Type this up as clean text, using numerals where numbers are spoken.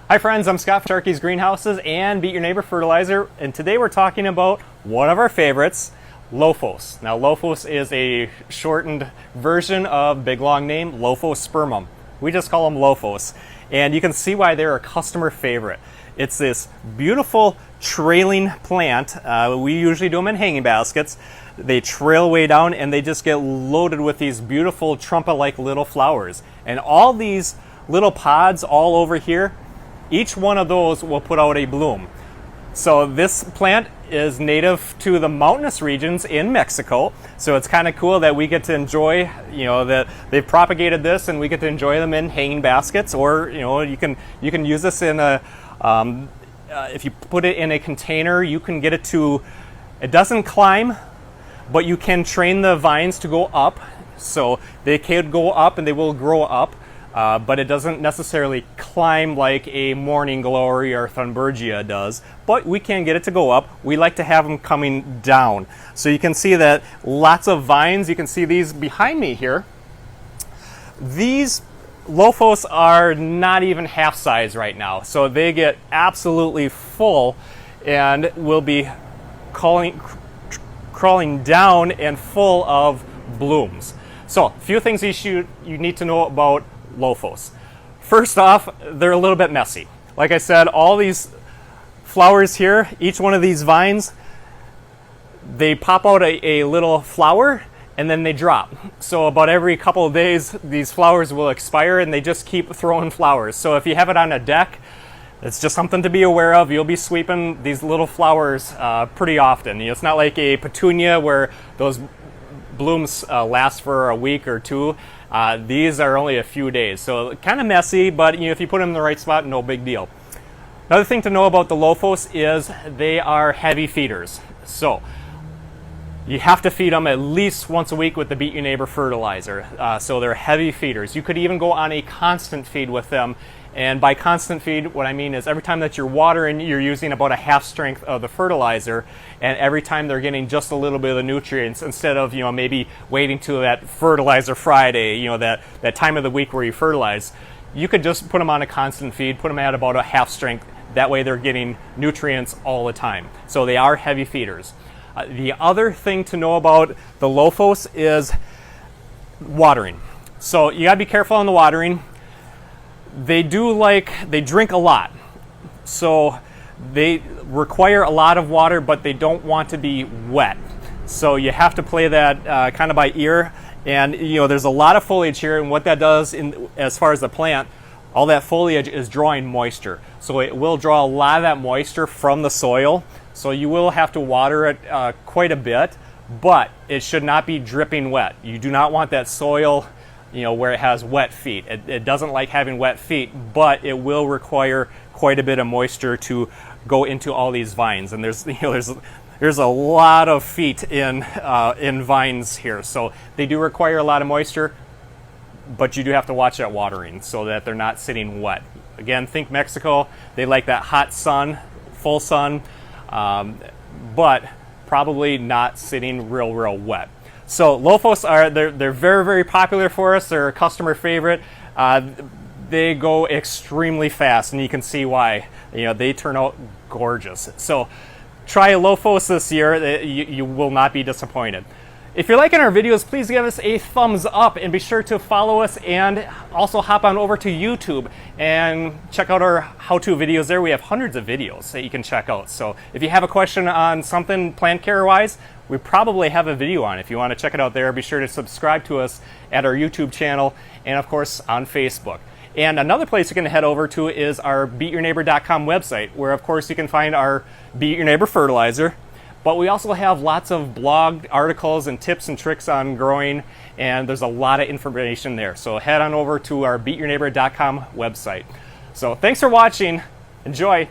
Hi friends, I'm Scott from Sharky's Greenhouses and Beat Your Neighbor Fertilizer, and today we're talking about one of our favorites, LOFOS. Now LOFOS is a shortened version of big long name Lophospermum. We just call them LOFOS, and you can see why they're a customer favorite. It's this beautiful trailing plant. We usually do them in hanging baskets. They trail way down and they just get loaded with these beautiful trumpet-like little flowers. And all these little pods all over here, each one of those will put out a bloom. So this plant is native to the mountainous regions in Mexico. So it's kind of cool that we get to enjoy, that they've propagated this and we get to enjoy them in hanging baskets, or you can use this in a if you put it in a container, you can get it to, it doesn't climb, but you can train the vines to go up. So they can go up and they will grow up. But it doesn't necessarily climb like a morning glory or thunbergia does, but we can get it to go up. We like to have them coming down. So you can see that lots of vines. You can see these behind me here. These LOFOS are not even half size right now, so they get absolutely full and will be crawling down and full of blooms. So a few things you need to know about LOFOS. First off, they're a little bit messy. Like I said, all these flowers here, each one of these vines, they pop out a little flower and then they drop. So about every couple of days, these flowers will expire and they just keep throwing flowers. So if you have it on a deck, it's just something to be aware of. You'll be sweeping these little flowers pretty often. It's not like a petunia where those blooms last for a week or two. These are only a few days, so kind of messy, but if you put them in the right spot, no big deal. Another thing to know about the LOFOS is they are heavy feeders. So you have to feed them at least once a week with the Beat Your Neighbor fertilizer. So they're heavy feeders. You could even go on a constant feed with them. And by constant feed, what I mean is every time that you're watering, you're using about a half strength of the fertilizer, and every time they're getting just a little bit of the nutrients instead of maybe waiting till that fertilizer Friday, that time of the week where you fertilize. You could just put them on a constant feed, put them at about a half strength. That way they're getting nutrients all the time. So they are heavy feeders. The other thing to know about the LOFOS is watering. So you gotta be careful on the watering. They drink a lot, so they require a lot of water, but they don't want to be wet. So you have to play that kind of by ear. And there's a lot of foliage here, and what that does as far as the plant, all that foliage is drawing moisture. So it will draw a lot of that moisture from the soil. So you will have to water it quite a bit, but it should not be dripping wet. You do not want that soil where it has wet feet. It doesn't like having wet feet, but it will require quite a bit of moisture to go into all these vines. And there's a lot of feet in vines here, so they do require a lot of moisture, but you do have to watch that watering so that they're not sitting wet. Again, think Mexico. They like that hot sun, full sun, but probably not sitting real wet. So LOFOS they're very, very popular for us. They're a customer favorite. They go extremely fast, and you can see why. They turn out gorgeous. So try a LOFOS this year. You will not be disappointed. If you're liking our videos, please give us a thumbs up and be sure to follow us, and also hop on over to YouTube and check out our how-to videos there. We have hundreds of videos that you can check out. So if you have a question on something plant care-wise, we probably have a video on it. If you want to check it out there, be sure to subscribe to us at our YouTube channel and of course on Facebook. And another place you can head over to is our beatyourneighbor.com website, where of course you can find our Beat Your Neighbor fertilizer. But we also have lots of blog articles and tips and tricks on growing, and there's a lot of information there. So head on over to our beatyourneighbor.com website. So thanks for watching. Enjoy.